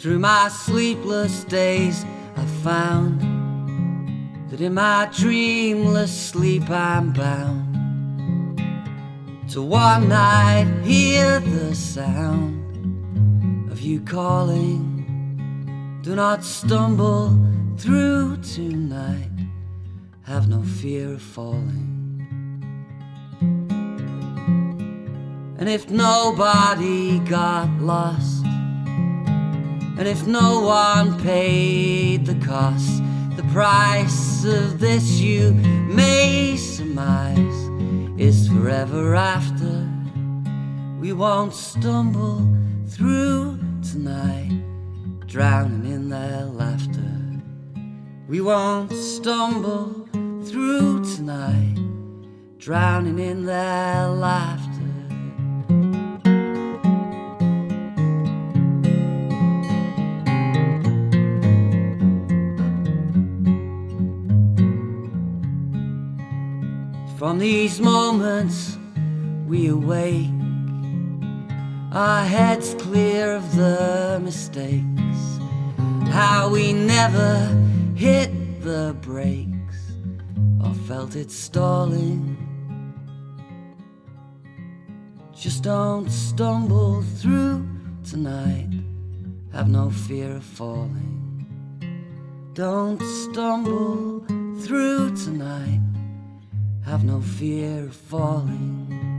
Through my sleepless days I found that in my dreamless sleep I'm bound to one night hear the sound of you calling. Do not stumble through tonight, have no fear of falling. And if nobody got lost, and if no one paid the cost, the price of this you may surmise is forever after. We won't stumble through tonight, drowning in their laughter. We won't stumble through tonight, drowning in their laughter. From these moments we awake, our heads clear of the mistakes, how we never hit the brakes or felt it stalling. Just don't stumble through tonight, have no fear of falling. Don't stumble through tonight, have no fear of falling.